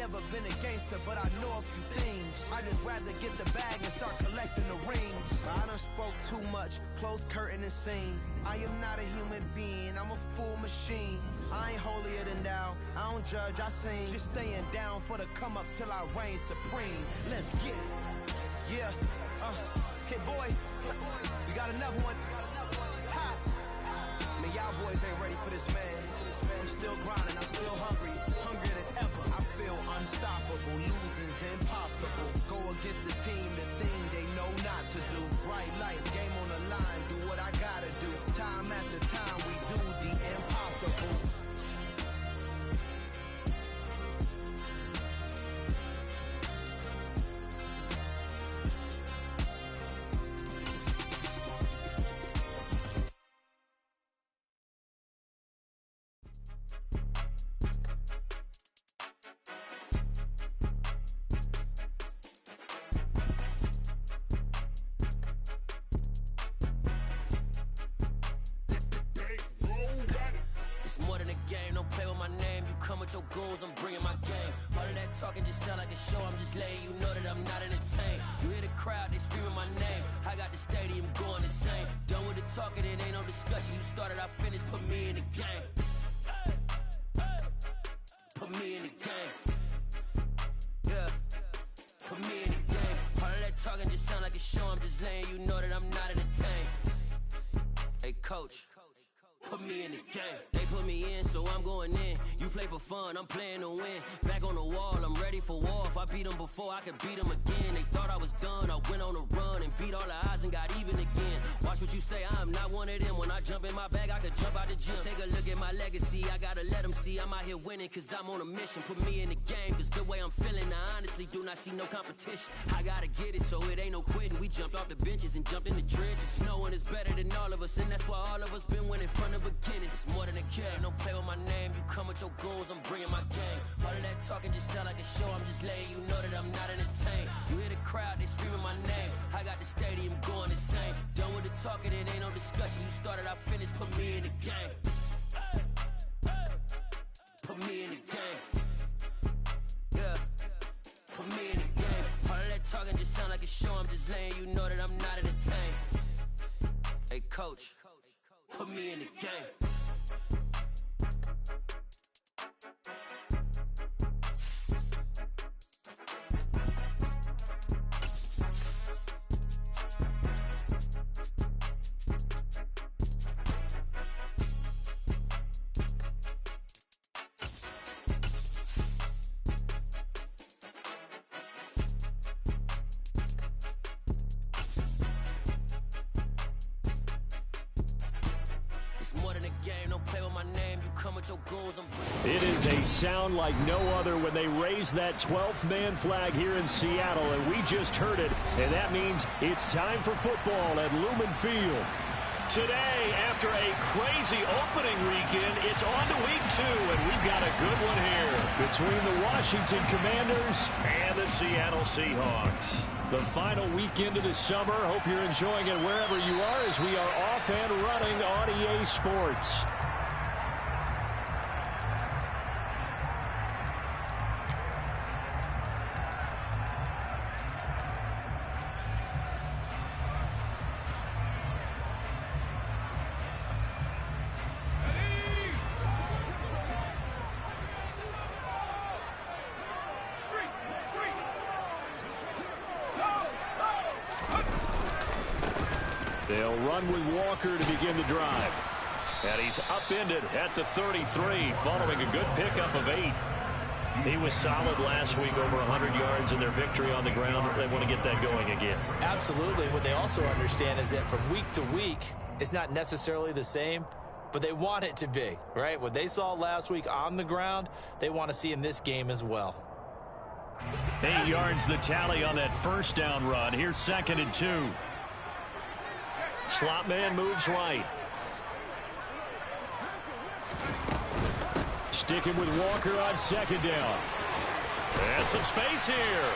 never been a gangster, but I know a few things. I just rather get the bag and start collecting the rings. But I done spoke too much, close curtain and scene. I am not a human being, I'm a full machine. I ain't holier than thou, I don't judge, I sing. Just staying down for the come up till I reign supreme. Let's get it. Yeah, Hit boy, we got another one. Ha! Man, y'all boys ain't ready for this, man. I'm still grinding, I'm still hungry, hungrier than ever. I feel unstoppable, losing's impossible. Go against the team, the thing they know not to do. Bright lights, game on the line, do what I gotta do. Time after time, we do the impossible. Your goals, I'm bringing my game. All of that talking just sound like a show. I'm just letting you know that I'm not entertained. You hear the crowd, they screaming my name. I got the stadium going insane. Done with the talking, it ain't no discussion. You started, I finished, put me in the game. Put me in the game. Yeah, put me in the game. All of that talking just sound like a show. I'm just letting you know that I'm not entertained. Hey coach, put me in the game. They put me in, so I'm going in. You play for fun, I'm playing to win. Back on the wall, I'm ready for war. If I beat them before, I could beat them again. They thought I was done, I went on a run and beat all the odds and got even again. Watch what you say, I'm not one of them. When I jump in my bag, I could jump out the gym. Take a look at my legacy, I gotta let them see I'm out here winning, cause I'm on a mission. Put me in the game, cause the way I'm feeling, I honestly do not see no competition. I gotta get it, so it ain't no quitting. We jumped off the benches and jumped in the trenches. No one is better than all of us, and that's why all of us been winning from the beginning. It's more than a game, don't play with my name. You come with your goals, I'm bringing my game. All of that talking just sound like a show. I'm just letting you know that I'm not entertained. You hear the crowd, they screaming my name. I got the stadium going insane. Done with the talking, it ain't no discussion. You started, I finished, put me in the game. Put me in the game. Yeah, put me in the game. All of that talking just sound like a show. I'm just letting you know that I'm not entertained. Hey coach, put me in the game. It is a sound like no other when they raise that 12th man flag here in Seattle, and we just heard it, and that means it's time for football at Lumen Field. Today, after a crazy opening weekend, it's on to week 2, and we've got a good one here between the Washington Commanders and the Seattle Seahawks. The final weekend of the summer. Hope you're enjoying it wherever you are as we are off and running on EA Sports. They'll run with Walker to begin the drive. And he's upended at the 33 following a good pickup of 8. He was solid last week, over 100 yards in their victory on the ground. They want to get that going again. Absolutely. What they also understand is that from week to week, it's not necessarily the same, but they want it to be, right? What they saw last week on the ground, they want to see in this game as well. 8 yards the tally on that first down run. Here's 2nd and 2. Slot man moves right. Sticking with Walker on 2nd down. And some space here.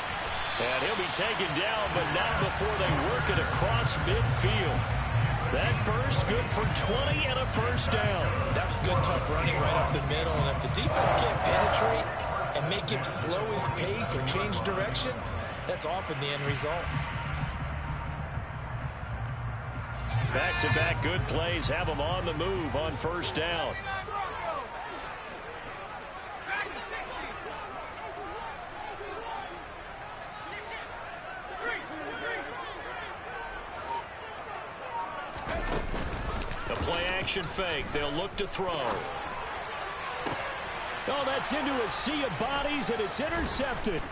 And he'll be taken down, but not before they work it across midfield. That burst good for 20 and a first down. That was good, tough running right up the middle. And if the defense can't penetrate, and make him slow his pace or change direction, that's often the end result. Back-to-back good plays have them on the move on first down. The play-action fake. They'll look to throw. Oh, that's into a sea of bodies, and it's intercepted.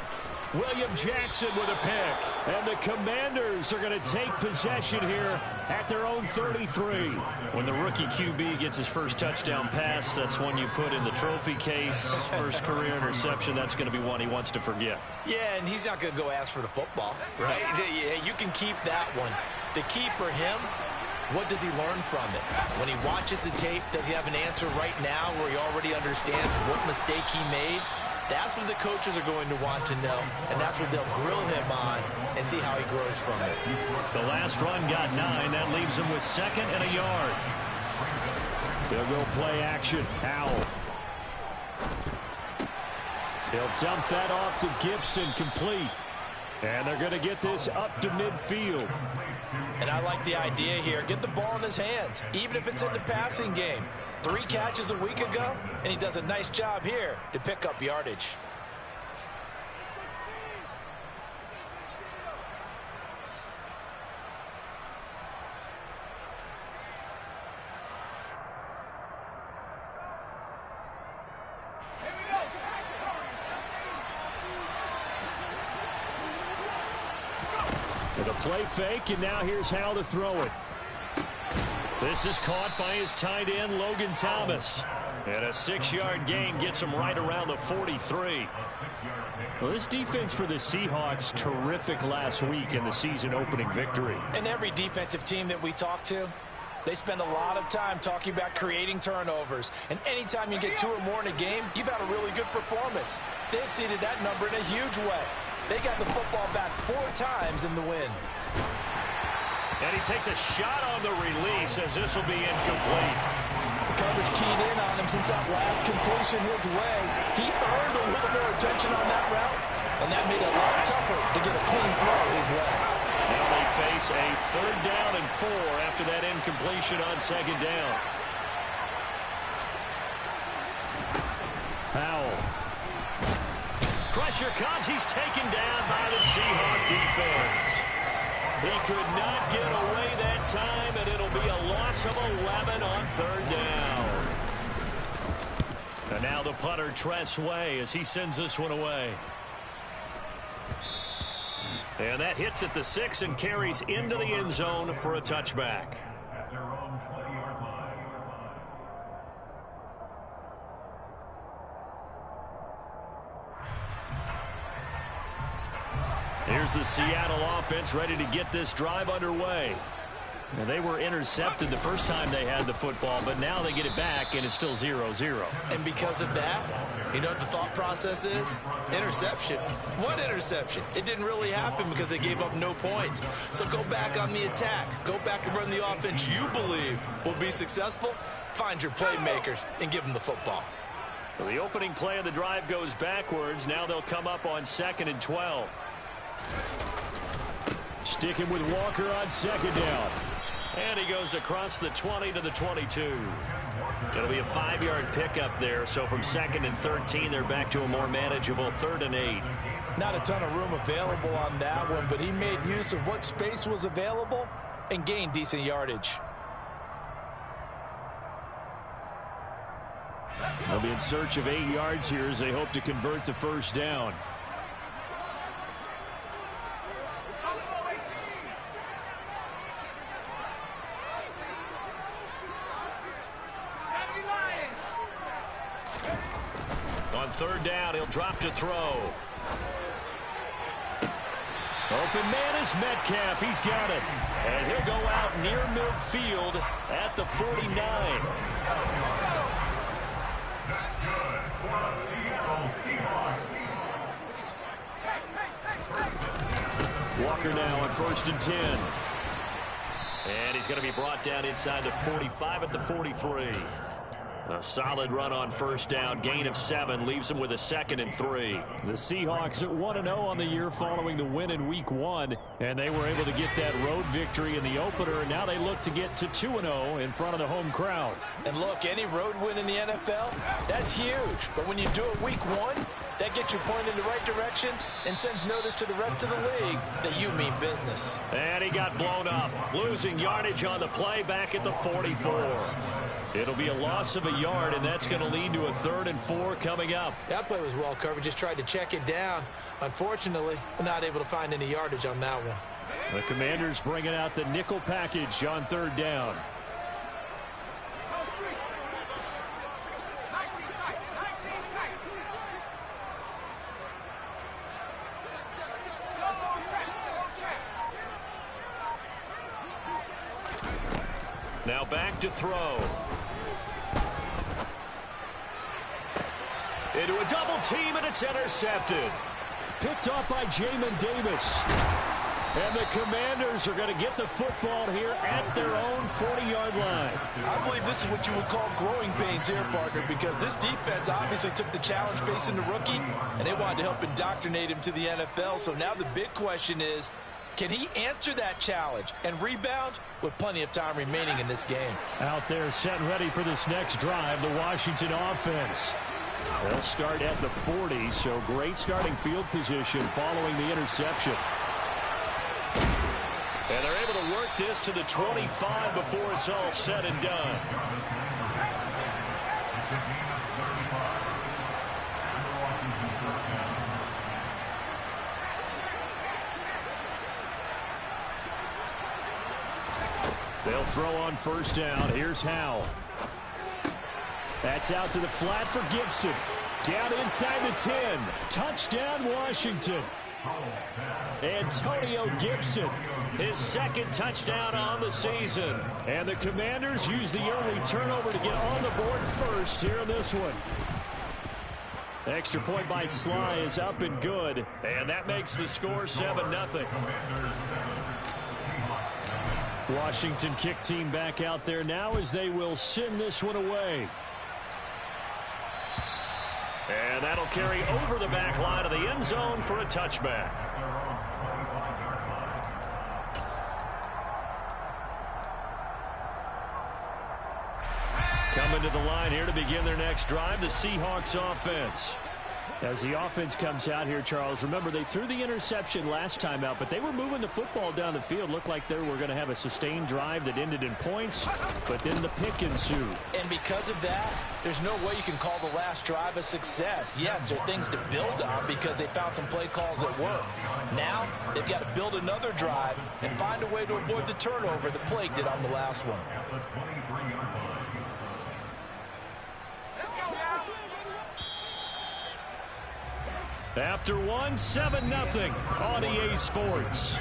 William Jackson with a pick. And the Commanders are going to take possession here at their own 33. When the rookie QB gets his first touchdown pass, that's one you put in the trophy case. First career interception, that's going to be one he wants to forget. Yeah, and he's not going to go ask for the football, right? You can keep that one. The key for him, what does he learn from it? When he watches the tape, does he have an answer right now where he already understands what mistake he made? That's what the coaches are going to want to know, and that's what they'll grill him on and see how he grows from it. The last run got 9. That leaves him with 2nd and a yard. They'll go play action. Howell. He'll dump that off to Gibson, complete. And they're going to get this up to midfield. And I like the idea here. Get the ball in his hands, even if it's in the passing game. 3 catches a week ago, and he does a nice job here to pick up yardage. To the play fake, and now here's how to throw it. This is caught by his tight end, Logan Thomas. And a 6-yard gain gets him right around the 43. Well, this defense for the Seahawks, terrific last week in the season-opening victory. And every defensive team that we talk to, they spend a lot of time talking about creating turnovers. And anytime you get 2 or more in a game, you've had a really good performance. They exceeded that number in a huge way. They got the football back 4 times in the win. And he takes a shot on the release as this will be incomplete. The coverage keyed in on him since that last completion his way. He earned a little more attention on that route, and that made it a lot tougher to get a clean throw his way. Now they face a 3rd down and 4 after that incompletion on 2nd down. Powell. Pressure comes. He's taken down by the Seahawk defense. He could not get away that time, and it'll be a loss of 11 on 3rd down. And now the punter, Tress Way, as he sends this one away. And that hits at the 6 and carries into the end zone for a touchback. Here's the Seattle offense ready to get this drive underway. And they were intercepted the first time they had the football, but now they get it back, and it's still 0-0. And because of that, you know what the thought process is? Interception. What interception? It didn't really happen because they gave up no points. So go back on the attack. Go back and run the offense you believe will be successful. Find your playmakers and give them the football. So the opening play of the drive goes backwards. Now they'll come up on 2nd and 12. Sticking with Walker on 2nd down. And he goes across the 20 to the 22. It'll be a 5-yard pickup there. So from 2nd and 13, they're back to a more manageable 3rd and 8. Not a ton of room available on that one, but he made use of what space was available and gained decent yardage. They'll be in search of 8 yards here as they hope to convert the first down. On 3rd down, he'll drop to throw. Open man is Metcalf. He's got it. And he'll go out near midfield at the 49. Walker now on 1st and 10. And he's going to be brought down inside the 45 at the 43. A solid run on first down. Gain of 7 leaves them with a 2nd and 3. The Seahawks at 1-0 on the year following the win in Week 1. And they were able to get that road victory in the opener. Now they look to get to 2-0 in front of the home crowd. And look, any road win in the NFL, that's huge. But when you do it Week 1, that gets you pointed in the right direction and sends notice to the rest of the league that you mean business. And he got blown up, losing yardage on the play back at the 44. It'll be a loss of a yard, and that's going to lead to a 3rd and 4 coming up. That play was well covered. Just tried to check it down. Unfortunately, not able to find any yardage on that one. The Commanders bringing out the nickel package on 3rd down. Now back to throw. Into a double team, and it's intercepted. Picked off by Jamin Davis. And the Commanders are going to get the football here at their own 40-yard line. I believe this is what you would call growing pains here, partner, because this defense obviously took the challenge facing the rookie, and they wanted to help indoctrinate him to the NFL. So now the big question is, can he answer that challenge and rebound with plenty of time remaining in this game? Out there set and ready for this next drive, the Washington offense. They'll start at the 40, so great starting field position following the interception. And they're able to work this to the 25 before it's all said and done. They'll throw on first down. Here's Howell. That's out to the flat for Gibson. Down inside the 10. Touchdown, Washington. Antonio Gibson, his 2nd touchdown on the season. And the Commanders use the early turnover to get on the board first here in this one. Extra point by Sly is up and good. And that makes the score 7-0. Washington kick team back out there now as they will send this one away. And that'll carry over the back line of the end zone for a touchback. Coming to the line here to begin their next drive, the Seahawks offense. As the offense comes out here, Charles, remember they threw the interception last time out, but they were moving the football down the field. Looked like they were going to have a sustained drive that ended in points, but then the pick ensued. And because of that, there's no way you can call the last drive a success. Yes, there are things to build on because they found some play calls that work. Now, they've got to build another drive and find a way to avoid the turnover that plagued it on the last one. After 7-0 on EA Sports.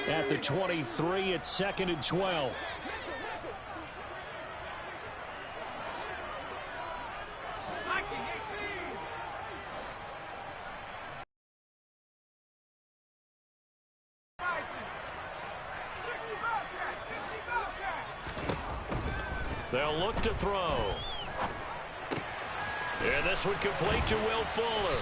At the 23, it's 2nd and 12. They'll look to throw. And this one complete to Will Fuller.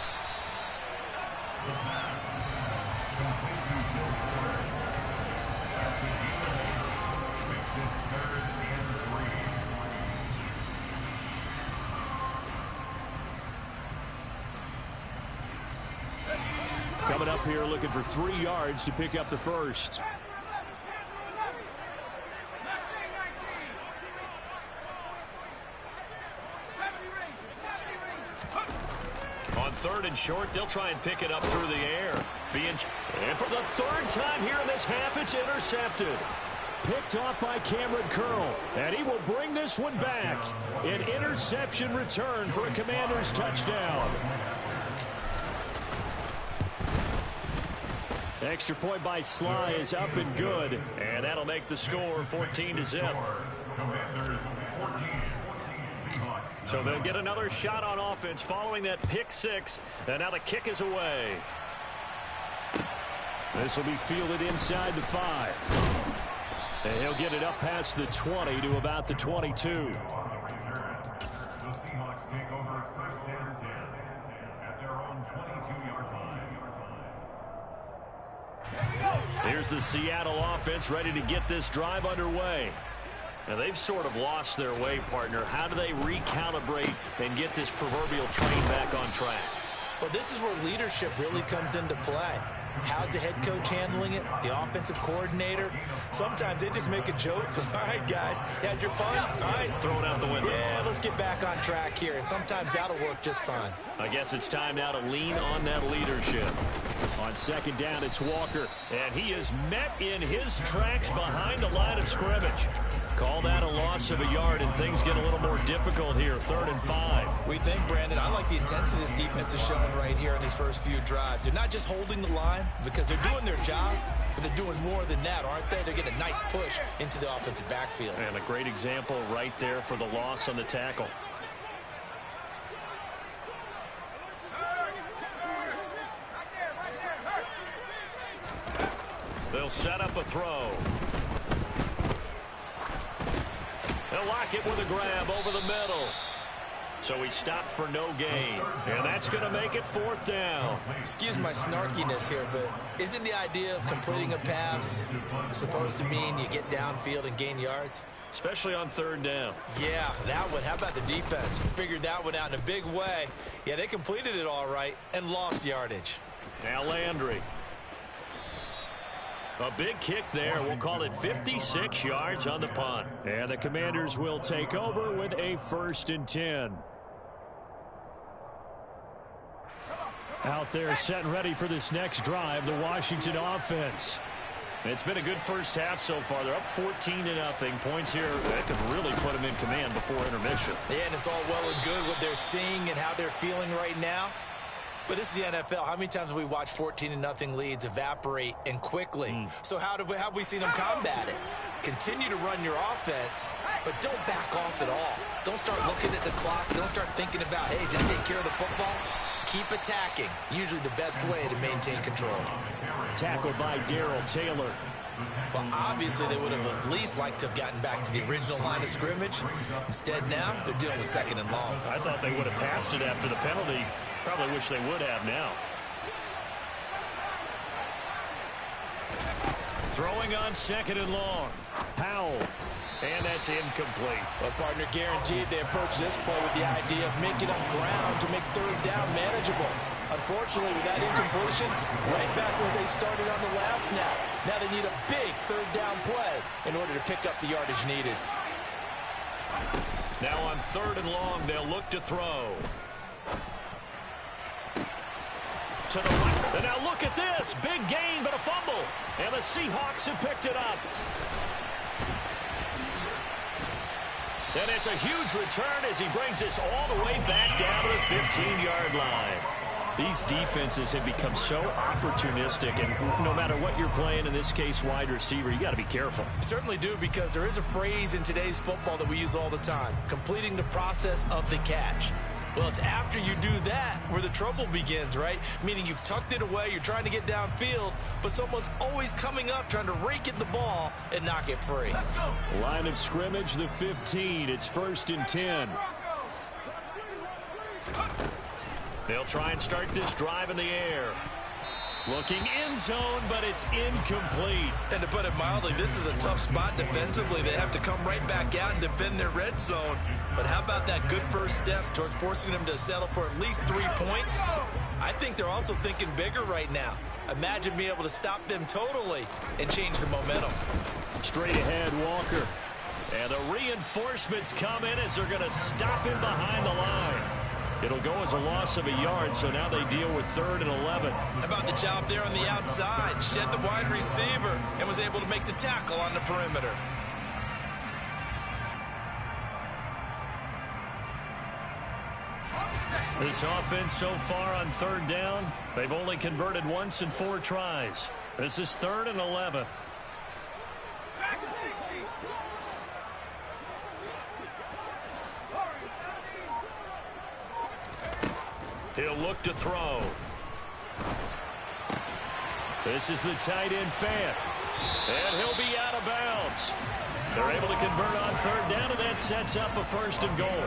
Coming up here looking for 3 yards to pick up the first. On 3rd and short, they'll try and pick it up through the air. And for the 3rd time here in this half, it's intercepted. Picked off by Cameron Curl. And he will bring this one back. An interception return for a Commanders touchdown. Extra point by Sly is up and good. And that'll make the score 14-0. So they'll get another shot on offense following that pick six. And now the kick is away. This will be fielded inside the 5. And he'll get it up past the 20 to about the 22. Here's the Seattle offense ready to get this drive underway. Now, they've sort of lost their way, partner. How do they recalibrate and get this proverbial train back on track? Well, this is where leadership really comes into play. How's the head coach handling it? The offensive coordinator? Sometimes they just make a joke. All right, guys, had your fun? All right. Throw it out the window. Yeah, let's get back on track here. And sometimes that'll work just fine. I guess it's time now to lean on that leadership. On second down, it's Walker. And he is met in his tracks behind the line of scrimmage. Call that a loss of a yard, and things get a little more difficult here. 3rd and 5. We think, Brandon, I like the intensity this defense is showing right here in these first few drives. They're not just holding the line because they're doing their job, but they're doing more than that, aren't they? They're getting a nice push into the offensive backfield. And a great example right there for the loss on the tackle. They'll set up a throw. They'll lock it with a grab over the middle. So he stopped for no gain. And that's going to make it 4th down. Excuse my snarkiness here, but isn't the idea of completing a pass supposed to mean you get downfield and gain yards? Especially on 3rd down. Yeah, that one. How about the defense? Figured that one out in a big way. Yeah, they completed it all right and lost yardage. Now Landry. A big kick there. We'll call it 56 yards on the punt. And the Commanders will take over with a 1st and 10. Out there set and ready for this next drive, the Washington offense. It's been a good first half so far. They're up 14-0. Points here that could really put them in command before intermission. Yeah, and it's all well and good what they're seeing and how they're feeling right now. But this is the NFL. How many times have we watched 14-0 leads evaporate and quickly? So how have we seen them combat it? Continue to run your offense, but don't back off at all. Don't start looking at the clock. Don't start thinking about, hey, just take care of the football. Keep attacking. Usually the best way to maintain control. Tackled by Darrell Taylor. Well, obviously they would have at least liked to have gotten back to the original line of scrimmage. Instead now, they're dealing with 2nd and long. I thought they would have passed it after the penalty. Probably wish they would have now. Throwing on 2nd and long. Powell. And that's incomplete. Well, partner, guaranteed they approach this play with the idea of making up ground to make 3rd down manageable. Unfortunately, with that incompletion, right back where they started on the last snap. Now they need a big 3rd down play in order to pick up the yardage needed. Now on 3rd and long, they'll look to throw. To the right. And now look at this. Big gain, but a fumble. And the Seahawks have picked it up. And it's a huge return as he brings us all the way back down to the 15-yard line. These defenses have become so opportunistic, and no matter what you're playing, in this case wide receiver, you got to be careful. Certainly do, because there is a phrase in today's football that we use all the time, completing the process of the catch. Well, it's after you do that where the trouble begins, right? Meaning you've tucked it away, you're trying to get downfield, but someone's always coming up trying to rake at the ball and knock it free. Line of scrimmage, the 15. It's 1st and 10. They'll try and start this drive in the air. Looking end zone, but it's incomplete. And to put it mildly, this is a tough spot defensively. They have to come right back out and defend their red zone. But how about that good first step towards forcing them to settle for at least 3 points? I think they're also thinking bigger right now. Imagine being able to stop them totally and change the momentum. Straight ahead, Walker. And the reinforcements come in as they're going to stop him behind the line. It'll go as a loss of a yard, so now they deal with 3rd and 11. How about the job there on the outside? Shed the wide receiver and was able to make the tackle on the perimeter. This offense so far on 3rd down, they've only converted once in 4 tries. This is 3rd and 11. He'll look to throw. This is the tight end Fant. And he'll be out of bounds. They're able to convert on third down, and that sets up a first and goal.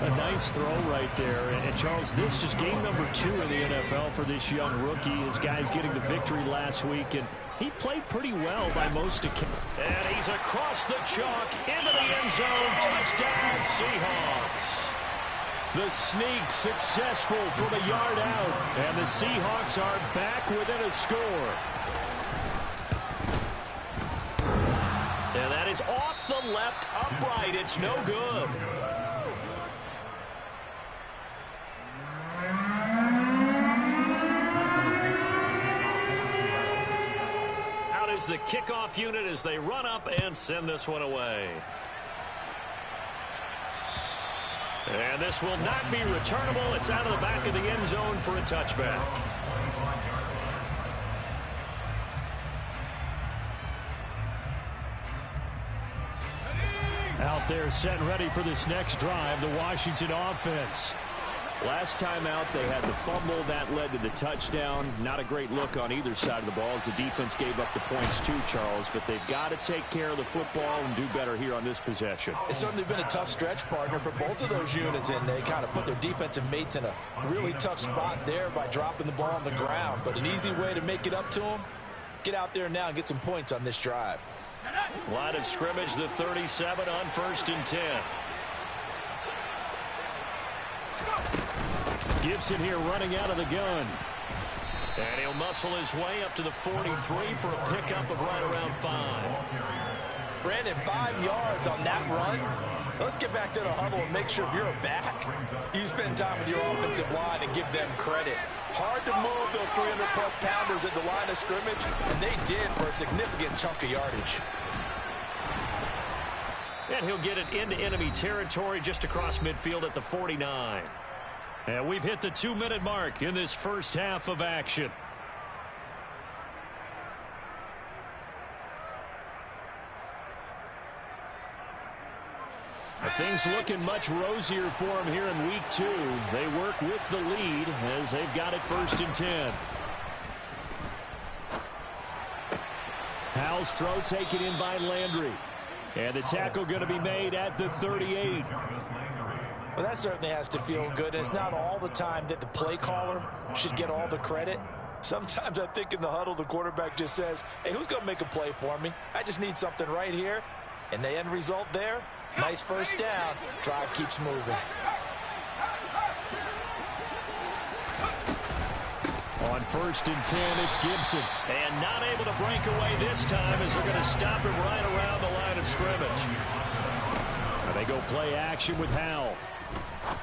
A nice throw right there. And Charles, this is game number 2 in the NFL for this young rookie. His guys getting the victory last week, and he played pretty well by most accounts. And he's across the chalk into the end zone. Touchdown, Seahawks. The sneak successful from a yard out, and the Seahawks are back within a score. And that is off the left upright. It's no good. Out is the kickoff unit as they run up and send this one away. And this will not be returnable. It's out of the back of the end zone for a touchback. Out there set and ready for this next drive, the Washington offense. Last time out, they had the fumble. That led to the touchdown. Not a great look on either side of the ball as the defense gave up the points too, Charles. But they've got to take care of the football and do better here on this possession. It's certainly been a tough stretch, partner, for both of those units, and they kind of put their defensive mates in a really tough spot there by dropping the ball on the ground. But an easy way to make it up to them, get out there now and get some points on this drive. Line of scrimmage, the 37 on 1st and 10. Gibson here running out of the gun. And he'll muscle his way up to the 43 for a pickup of right around 5. Brandon, 5 yards on that run. Let's get back to the huddle and make sure if you're a back, you spend time with your offensive line and give them credit. Hard to move those 300-plus pounders at the line of scrimmage, and they did for a significant chunk of yardage. And he'll get it into enemy territory just across midfield at the 49. And we've hit the 2-minute mark in this first half of action. Things looking much rosier for them here in week 2. They work with the lead as they've got it 1st and 10. Howell's throw taken in by Landry. And the tackle going to be made at the 38. Well, that certainly has to feel good. It's not all the time that the play caller should get all the credit. Sometimes I think in the huddle, the quarterback just says, hey, who's going to make a play for me? I just need something right here. And the end result there, nice first down. Drive keeps moving. On 1st and 10, it's Gibson. And not able to break away this time as they're going to stop him right around the line of scrimmage. And they go play action with Howell.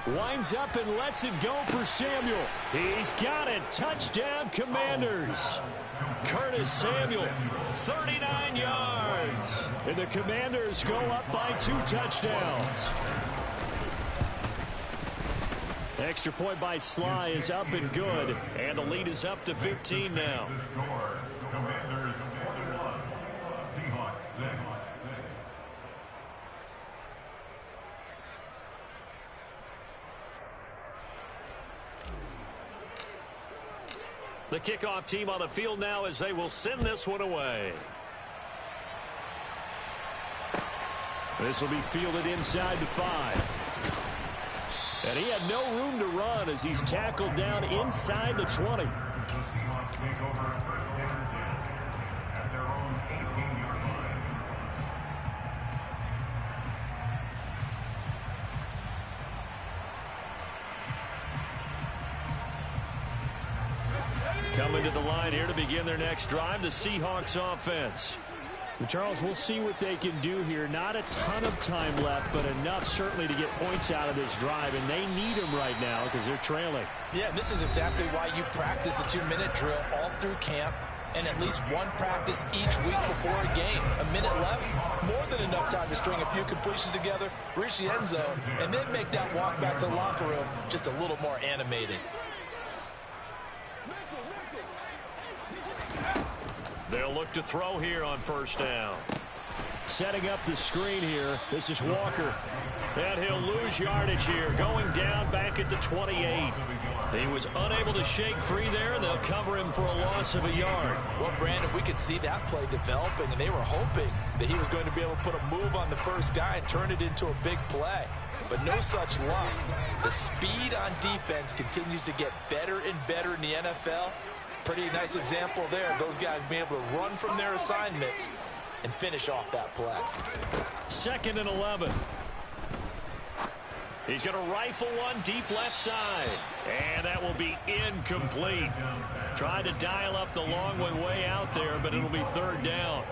Winds up and lets it go for Samuel. He's got it. Touchdown, Commanders. Curtis Samuel, 39 yards. And the Commanders go up by 2 touchdowns. Extra point by Sly is up and good. And the lead is up to 15 now. Commanders 21, Seahawks 6. The kickoff team on the field now as they will send this one away. This will be fielded inside the 5. And he had no room to run as he's tackled down inside the 20. The Seahawks take over 1st and 10 at their own 18-yard line. Coming to the line here to begin their next drive, the Seahawks offense. And Charles, we'll see what they can do here. Not a ton of time left, but enough certainly to get points out of this drive, and they need them right now because they're trailing. Yeah, and this is exactly why you practice a 2-minute drill all through camp and at least one practice each week before a game. A minute left, more than enough time to string a few completions together, reach the end zone, and then make that walk back to the locker room just a little more animated. They'll look to throw here on 1st down. Setting up the screen here. This is Walker. And he'll lose yardage here. Going down back at the 28. He was unable to shake free there, and they'll cover him for a loss of a yard. Well, Brandon, we could see that play developing, and they were hoping that he was going to be able to put a move on the first guy and turn it into a big play. But no such luck. The speed on defense continues to get better and better in the NFL. Pretty nice example there of those guys being able to run from their assignments and finish off that play. 2nd and 11. He's going to rifle one deep left side. And that will be incomplete. Tried to dial up the long way out there, but it'll be 3rd down.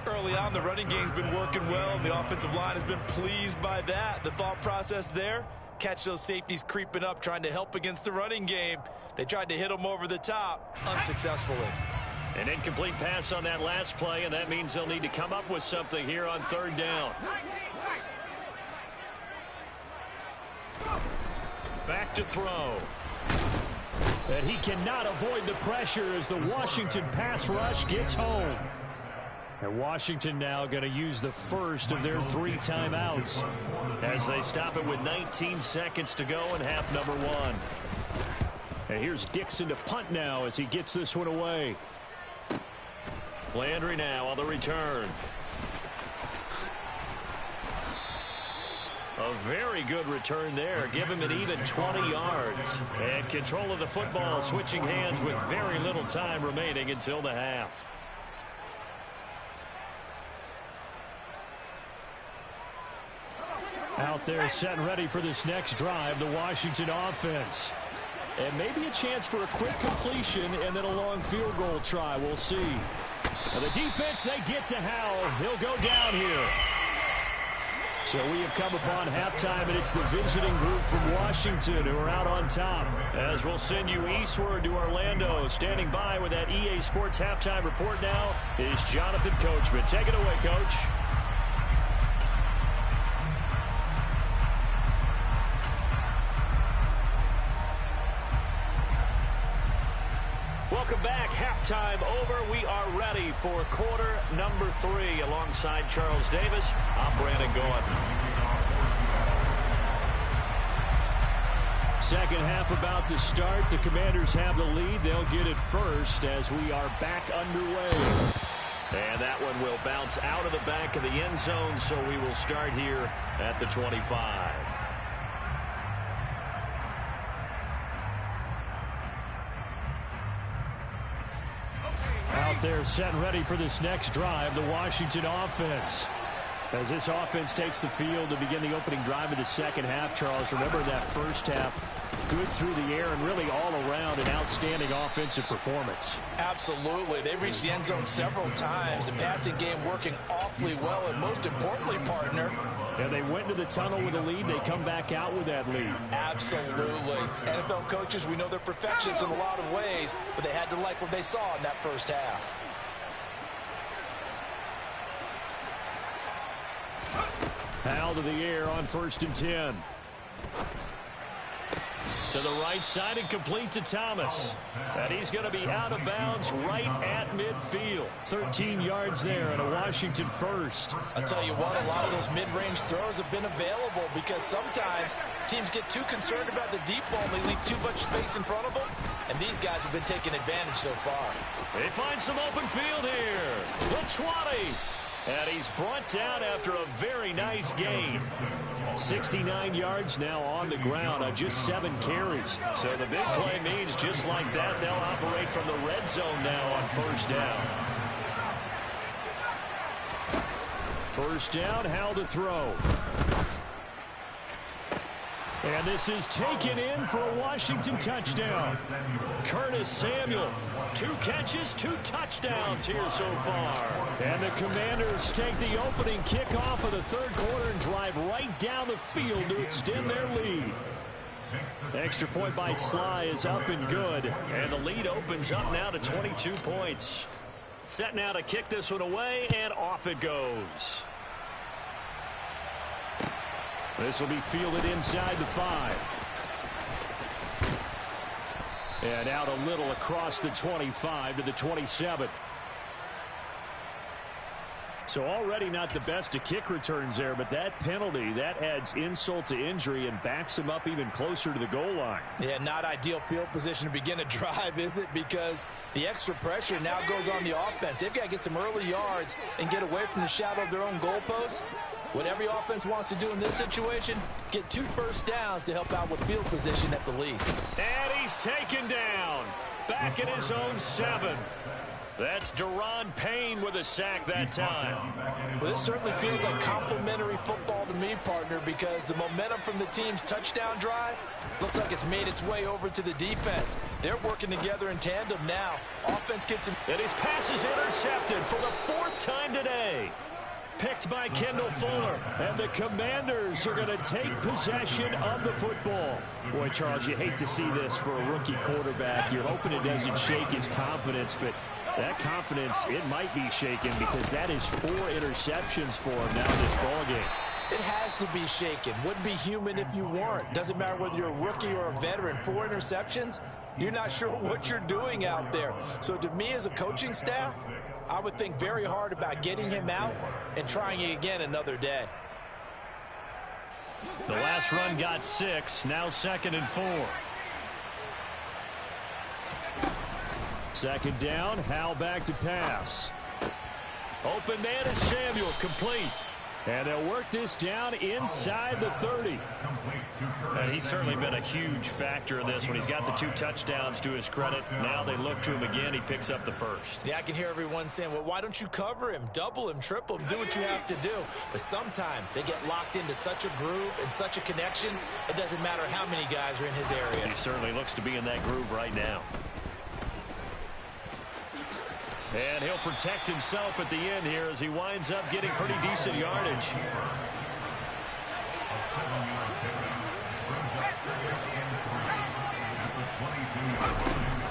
Early on, the running game's been working well, and the offensive line has been pleased by that. The thought process there, catch those safeties creeping up, trying to help against the running game. They tried to hit them over the top, unsuccessfully. An incomplete pass on that last play, and that means they'll need to come up with something here on 3rd down. Back to throw. And he cannot avoid the pressure as the Washington pass rush gets home. And Washington now going to use the first of their 3 timeouts as they stop it with 19 seconds to go in half number 1. And here's Dixon to punt now as he gets this one away. Landry now on the return. A very good return there. Give him an even 20 yards. And control of the football, switching hands with very little time remaining until the half. Out there set and ready for this next drive, the Washington offense. And maybe a chance for a quick completion and then a long field goal try. We'll see. Now the defense, they get to Howell. He'll go down here. So we have come upon halftime, and it's the visiting group from Washington who are out on top. As we'll send you eastward to Orlando. Standing by with that EA Sports halftime report now is Jonathan Coachman. Take it away, Coach. Welcome back. Halftime over. We are ready for quarter number 3. Alongside Charles Davis, I'm Brandon Gaughan. Second half about to start. The Commanders have the lead. They'll get it first as we are back underway. And that one will bounce out of the back of the end zone, so we will start here at the 25. Out there set and ready for this next drive, the Washington offense. As this offense takes the field to begin the opening drive of the second half, Charles, remember that first half, good through the air and really all around an outstanding offensive performance. Absolutely. They reached the end zone several times. The passing game working awfully well, and most importantly, partner, and they went to the tunnel with a lead. They come back out with that lead. Absolutely. NFL coaches, we know they're perfectionists in a lot of ways, but they had to like what they saw in that first half. Out of the air on 1st and 10. To the right side and complete to Thomas. And he's going to be out of bounds right at midfield. 13 yards there and a Washington first. I'll tell you what, a lot of those mid-range throws have been available because sometimes teams get too concerned about the deep ball and they leave too much space in front of them. And these guys have been taking advantage so far. They find some open field here. The 20. And he's brought down after a very nice gain. 69 yards now on the ground on just 7 carries. So the big play means just like that, they'll operate from the red zone now on 1st down. 1st down, Howell to throw. And this is taken in for a Washington touchdown. Curtis Samuel, 2 catches, 2 touchdowns here so far. And the Commanders take the opening kickoff of the 3rd quarter and drive right down the field to extend their lead. Extra point by Sly is up and good. And the lead opens up now to 22 points. Set now to kick this one away, and off it goes. This will be fielded inside the 5. And out a little across the 25 to the 27. So already not the best of kick returns there, but that penalty, that adds insult to injury and backs him up even closer to the goal line. Yeah, not ideal field position to begin a drive, is it? Because the extra pressure now goes on the offense. They've got to get some early yards and get away from the shadow of their own goalposts. What every offense wants to do in this situation, get 2 first downs to help out with field position at the least. And he's taken down. Back in his own 7. That's Deron Payne with a sack that time. Well, this certainly feels like complimentary football to me, partner, because the momentum from the team's touchdown drive looks like it's made its way over to the defense. They're working together in tandem now. Offense gets him. And his pass is intercepted for the 4th time today. Picked by Kendall Fuller. And the Commanders are going to take possession of the football. Boy, Charles, you hate to see this for a rookie quarterback. You're hoping it doesn't shake his confidence, but that confidence, it might be shaken because that is 4 interceptions for him now in this ballgame. It has to be shaken. Wouldn't be human if you weren't. Doesn't matter whether you're a rookie or a veteran. 4 interceptions, you're not sure what you're doing out there. So to me as a coaching staff, I would think very hard about getting him out and trying it again another day. The last run got 6, now 2nd and 4. 2nd down, Howell back to pass. Open man is Samuel, complete. And they'll work this down inside the 30. And he's certainly been a huge factor in this when he's got the 2 touchdowns to his credit. Now they look to him again. He picks up the 1st. Yeah, I can hear everyone saying, well, why don't you cover him, double him, triple him, do what you have to do. But sometimes they get locked into such a groove and such a connection, it doesn't matter how many guys are in his area. He certainly looks to be in that groove right now. And he'll protect himself at the end here as he winds up getting pretty decent yardage.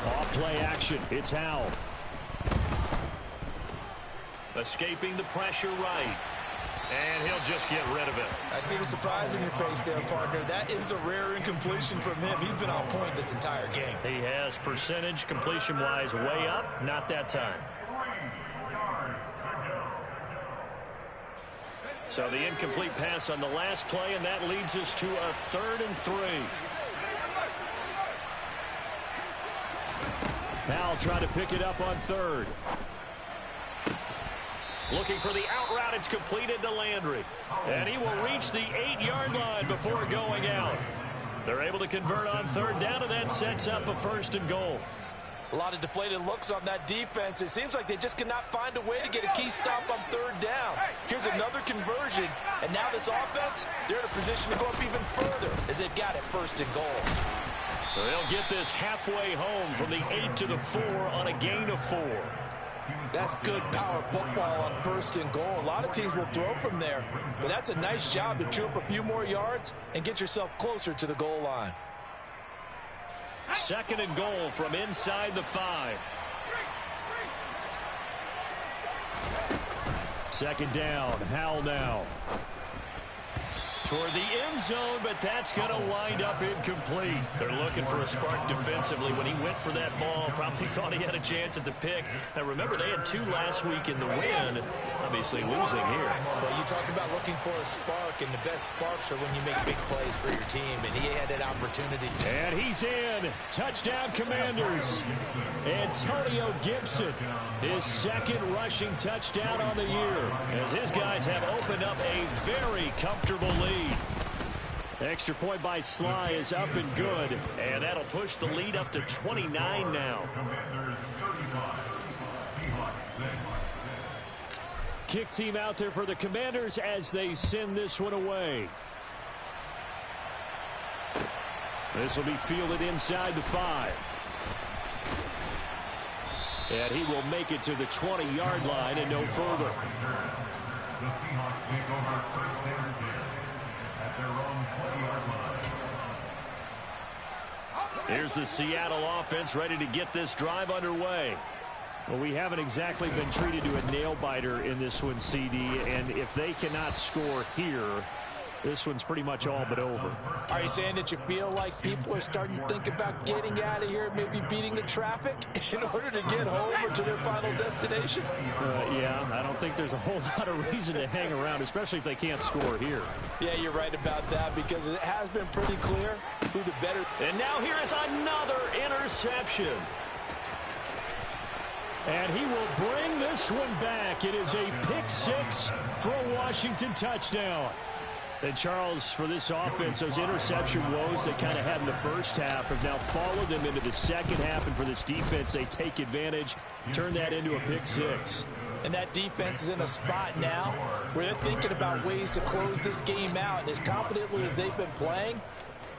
Off play action. It's Howell. Escaping the pressure right. And he'll just get rid of it. I see the surprise in your face there, partner. That is a rare incompletion from him. He's been on point this entire game. He has percentage completion-wise way up. Not that time. So the incomplete pass on the last play, and that leads us to a 3rd and 3. Howell trying to pick it up on 3rd. Looking for the out route. It's completed to Landry. And he will reach the 8-yard line before going out. They're able to convert on 3rd down, and that sets up a 1st and goal. A lot of deflated looks on that defense. It seems like they just cannot find a way to get a key stop on 3rd down. Here's another conversion, and now this offense, they're in a position to go up even further as they've got it 1st and goal. They'll get this halfway home from the 8 to the 4 on a gain of 4. That's good power football on 1st and goal. A lot of teams will throw from there, but that's a nice job to chew up a few more yards and get yourself closer to the goal line. 2nd and goal from inside the 5. 2nd down, Howell now. Toward the end zone, but that's going to wind up incomplete. They're looking for a spark defensively. When he went for that ball, probably thought he had a chance at the pick. Now, remember, they had 2 last week in the win, obviously losing here. Well, you talk about looking for a spark, and the best sparks are when you make big plays for your team, and he had that opportunity. And he's in. Touchdown, Commanders. Antonio Gibson, his 2nd rushing touchdown on the year, as his guys have opened up a very comfortable lead. Extra point by Sly is up and good, and that'll push the lead up to 29 now. Kick team out there for the Commanders as they send this one away. This will be fielded inside the 5. And he will make it to the 20-yard line and no further. The Seahawks take over 1st and 10 at their own 20-yard line. Here's the Seattle offense ready to get this drive underway. Well, we haven't exactly been treated to a nail-biter in this one, CD, and if they cannot score here, this one's pretty much all but over. Are you saying that you feel like people are starting to think about getting out of here, maybe beating the traffic in order to get home or to their final destination? Yeah, I don't think there's a whole lot of reason to hang around, especially if they can't score here. Yeah, you're right about that, because it has been pretty clear who the better. And now here is another interception. And he will bring this one back. It is a pick six for a Washington touchdown. And Charles, for this offense, those interception woes they kind of had in the first half have now followed them into the second half. And for this defense, they take advantage, turn that into a pick six. And that defense is in a spot now where they're thinking about ways to close this game out. And as confidently as they've been playing,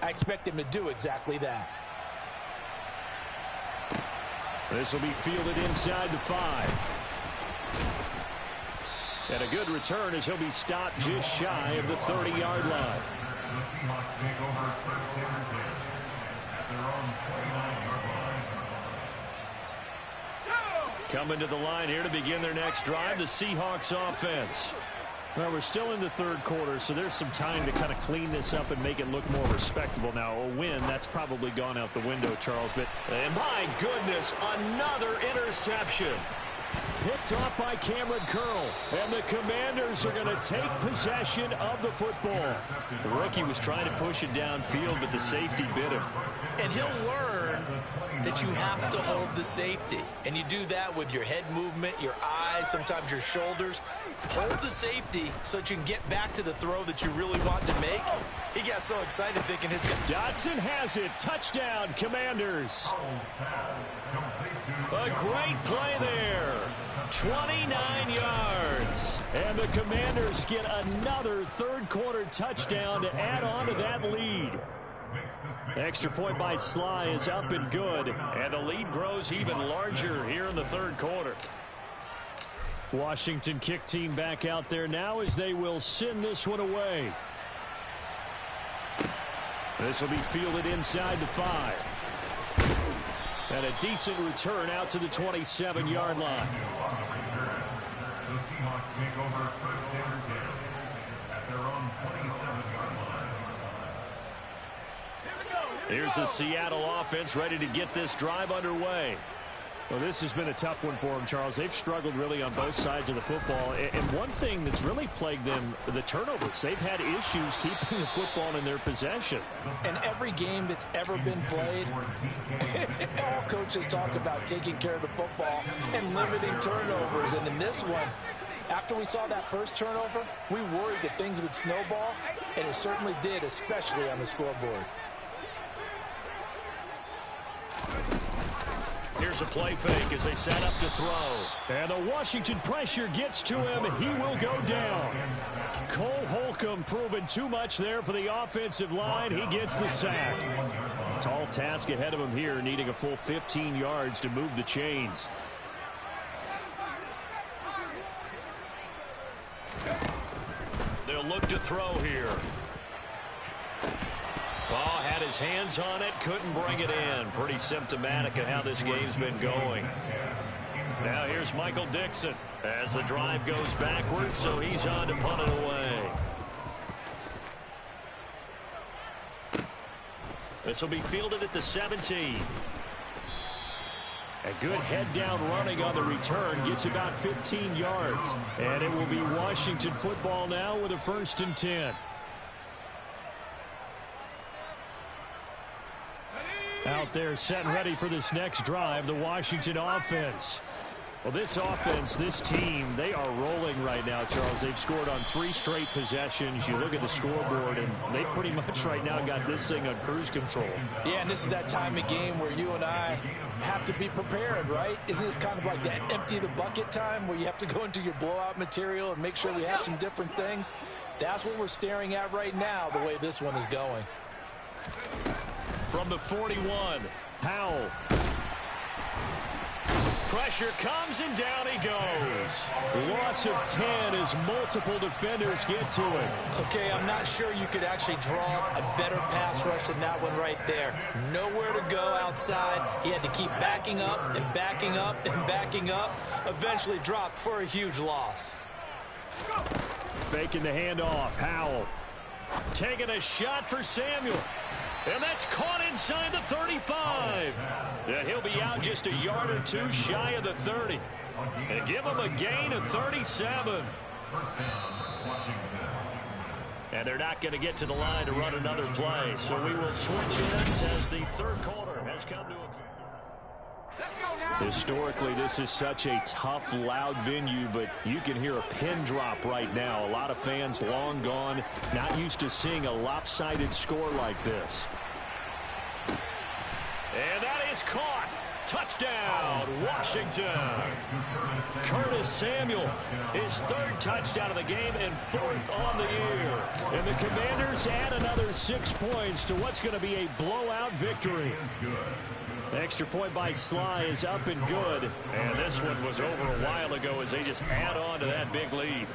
I expect them to do exactly that. This will be fielded inside the 5. And a good return as he'll be stopped just shy of the 30-yard line. The Seahawks take over first down at their own 29-yard line. Coming to the line here to begin their next drive, the Seahawks offense. Well, we're still in the third quarter, so there's some time to kind of clean this up and make it look more respectable. Now, a win, that's probably gone out the window, Charles. But And my goodness, another interception. picked off by Cameron Curl. And the Commanders are going to take possession of the football. The rookie was trying to push it downfield, but the safety bit him. And he'll learn that you have to hold the safety. And you do that with your head movement, your eyes, sometimes your shoulders. Hold the safety so that you can get back to the throw that you really want to make. He got so excited thinking his... Dotson has it. Touchdown, Commanders. A great play there. 29 yards. And the Commanders get another third-quarter touchdown to add on to that lead. Extra point by Sly is up and good. And the lead grows even larger here in the third quarter. Washington kick team back out there now as they will send this one away. This will be fielded inside the 5. And a decent return out to the 27-yard line. The Seahawks take over first down at their own 27-yard line. Here's the Seattle offense ready to get this drive underway. Well, this has been a tough one for them, Charles. They've struggled really on both sides of the football. And one thing that's really plagued them, the turnovers. They've had issues keeping the football in their possession. And every game that's ever been played, all coaches talk about taking care of the football and limiting turnovers. And in this one, after we saw that first turnover, we worried that things would snowball, and it certainly did, especially on the scoreboard. Here's a play fake as they set up to throw. And the Washington pressure gets to him. He will go down. Cole Holcomb proving too much there for the offensive line. He gets the sack. Tall task ahead of him here, needing a full 15 yards to move the chains. They'll look to throw here. Oh, had his hands on it, couldn't bring it in. Pretty symptomatic of how this game's been going. Now here's Michael Dixon as the drive goes backwards, so he's on to punt it away. This will be fielded at the 17. A good head down running on the return gets about 15 yards. And it will be Washington football now with a 1st and 10. Out there set and ready for this next drive, the Washington offense. Well, this offense, this team, they are rolling right now, Charles. They've scored on 3 straight possessions. You look at the scoreboard, and they pretty much right now got this thing on cruise control. Yeah, and this is that time of game where you and I have to be prepared, right? Isn't this kind of like that empty the bucket time where you have to go into your blowout material and make sure we have some different things? That's what we're staring at right now, the way this one is going. From the 41, Powell. Pressure comes and down he goes. Loss of 10 as multiple defenders get to him. Okay, I'm not sure you could actually draw a better pass rush than that one right there. Nowhere to go outside. He had to keep backing up and backing up and backing up. Eventually dropped for a huge loss. Faking the handoff. Howell. Taking a shot for Samuel. And that's caught inside the 35. Yeah, he'll be out just a yard or two shy of the 30. And give him a gain of 37. And they're not going to get to the line to run another play. So we will switch ends as the third quarter has come to a close. Historically, this is such a tough, loud venue, but you can hear a pin drop right now. A lot of fans long gone, not used to seeing a lopsided score like this. And that is caught. Touchdown, Washington. Curtis Samuel, his third touchdown of the game and fourth on the year. And the Commanders add another 6 points to what's going to be a blowout victory. The extra point by Sly is up and good. And this one was over a while ago as they just add on to that big lead.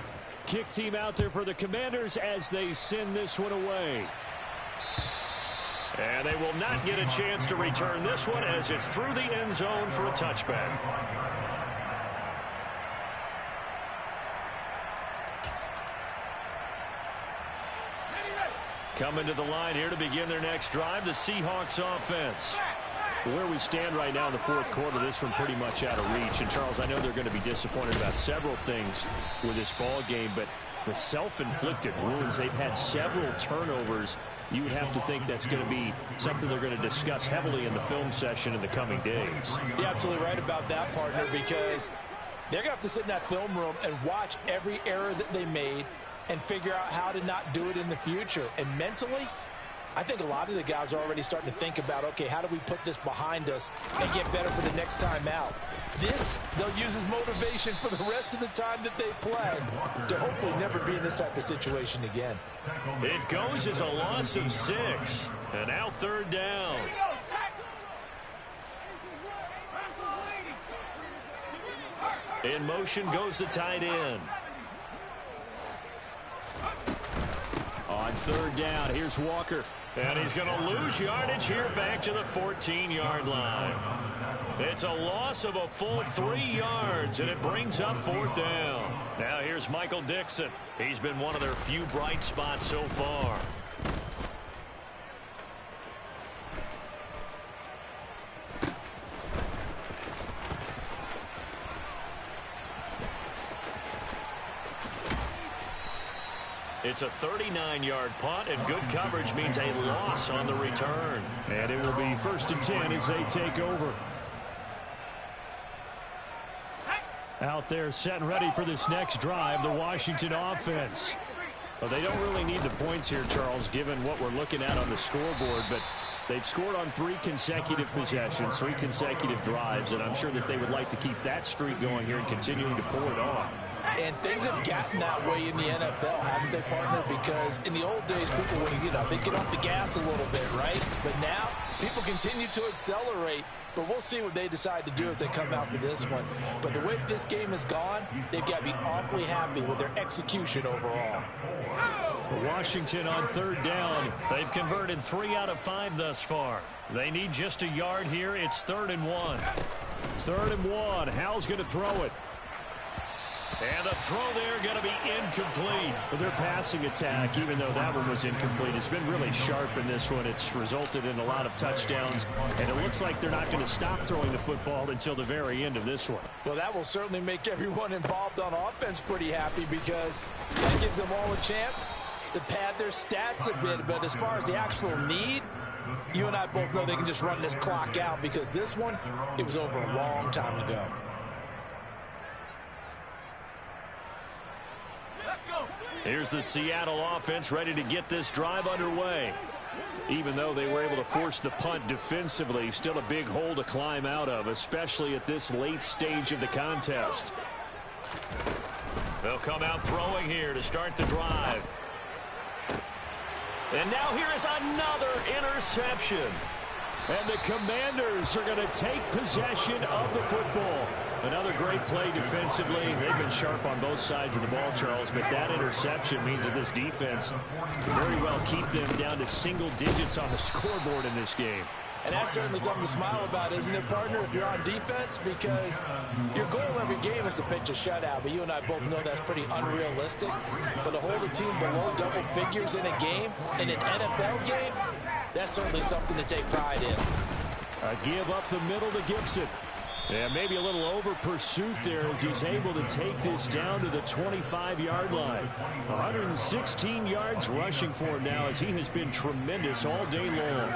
Kick team out there for the Commanders as they send this one away. And they will not get a chance to return this one as it's through the end zone for a touchback. Coming to the line here to begin their next drive, the Seahawks offense. Where we stand right now in the fourth quarter, this one pretty much out of reach. And, Charles, I know they're going to be disappointed about several things with this ball game, but the self-inflicted wounds, they've had several turnovers. You would have to think that's going to be something they're going to discuss heavily in the film session in the coming days. You're absolutely right about that, partner, because they're going to have to sit in that film room and watch every error that they made and figure out how to not do it in the future. And mentally, I think a lot of the guys are already starting to think about, okay, how do we put this behind us and get better for the next time out? This, they'll use as motivation for the rest of the time that they play to hopefully never be in this type of situation again. It goes as a loss of 6. And now third down. In motion goes the tight end. On third down, here's Walker. And he's going to lose yardage here back to the 14-yard line. It's a loss of a full 3 yards, and it brings up fourth down. Now here's Michael Dixon. He's been one of their few bright spots so far. It's a 39-yard punt, and good coverage means a loss on the return. And it will be 1st and 10 as they take over. Out there set and ready for this next drive, the Washington offense. Well, they don't really need the points here, Charles, given what we're looking at on the scoreboard, but they've scored on 3 consecutive possessions, 3 consecutive drives, and I'm sure that they would like to keep that streak going here and continuing to pour it on. And things have gotten that way in the NFL, haven't they, partner? Because in the old days, people would, they get off the gas a little bit, right? But now, people continue to accelerate. But we'll see what they decide to do as they come out for this one. But the way that this game has gone, they've got to be awfully happy with their execution overall. Washington on third down. They've converted 3 out of 5 thus far. They need just a yard here. It's 3rd and 1. 3rd and 1. Howell's going to throw it. And the throw there going to be incomplete. Their passing attack, even though that one was incomplete, has been really sharp in this one. It's resulted in a lot of touchdowns, and it looks like they're not going to stop throwing the football until the very end of this one. Well, that will certainly make everyone involved on offense pretty happy because that gives them all a chance to pad their stats a bit. But as far as the actual need, you and I both know they can just run this clock out because this one, it was over a long time ago. Here's the Seattle offense ready to get this drive underway. Even though they were able to force the punt defensively, still a big hole to climb out of, especially at this late stage of the contest. They'll come out throwing here to start the drive. And now here is another interception. And the Commanders are going to take possession of the football. Another great play defensively. They've been sharp on both sides of the ball, Charles, but that interception means that this defense very well keep them down to single digits on the scoreboard in this game. And that's certainly something to smile about, isn't it, partner, if you're on defense? Because your goal every game is to pitch a shutout, but you and I both know that's pretty unrealistic. But to hold a team below double figures in a game, in an NFL game, that's certainly something to take pride in. A give up the middle to Gibson. And maybe a little over pursuit there as he's able to take this down to the 25-yard line. 116 yards rushing for him now as he has been tremendous all day long.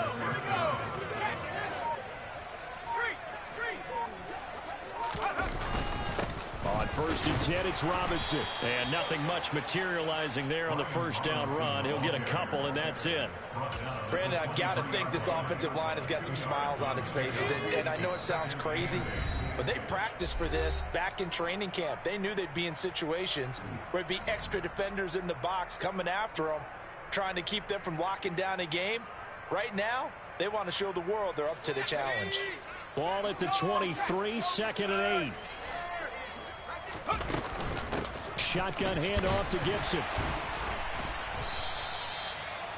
On 1st and 10, it's Robinson. And nothing much materializing there on the first down run. He'll get a couple, and that's it. Brandon, I've got to think this offensive line has got some smiles on its faces. And I know it sounds crazy, but they practiced for this back in training camp. They knew they'd be in situations where there'd be extra defenders in the box coming after them, trying to keep them from locking down a game. Right now, they want to show the world they're up to the challenge. Ball at the 23, 2nd and 8. Shotgun handoff to Gibson.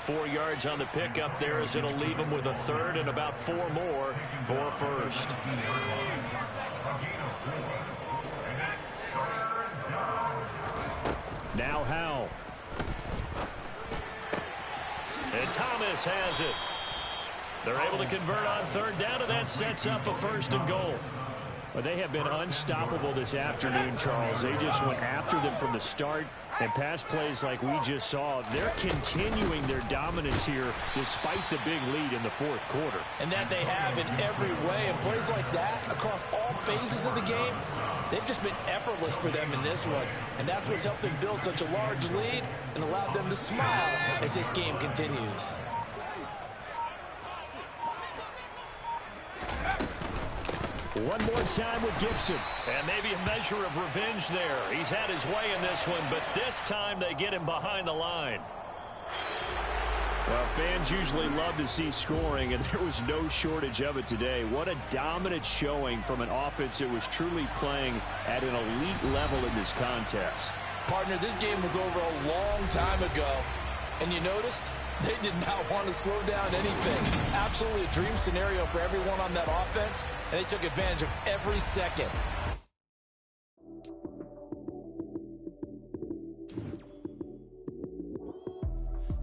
4 yards on the pickup there as it'll leave him with a third and about 4 more for first. Now Howell. And Thomas has it. They're able to convert on 3rd down, and that sets up a 1st and goal. Well, they have been unstoppable this afternoon, Charles. They just went after them from the start, and pass plays like we just saw, they're continuing their dominance here despite the big lead in the 4th quarter. And that they have in every way, and plays like that across all phases of the game, they've just been effortless for them in this one. And that's what's helped them build such a large lead and allowed them to smile as this game continues. One more time with Gibson. And maybe a measure of revenge there. He's had his way in this one, but this time they get him behind the line. Well, fans usually love to see scoring, and there was no shortage of it today. What a dominant showing from an offense that was truly playing at an elite level in this contest. Partner, this game was over a long time ago. And you noticed they did not want to slow down anything. Absolutely a dream scenario for everyone on that offense, and they took advantage of every second.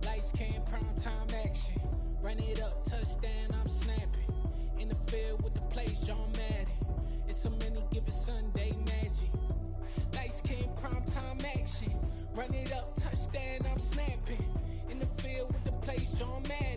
Lights came, prime time action. Run it up, touchdown, I'm snapping. In the field with the plays, John Madden. It's a many given Sunday magic. Lights came, prime time action. Run it up, touchdown, I'm snapping. In the field with the plays, John Madden.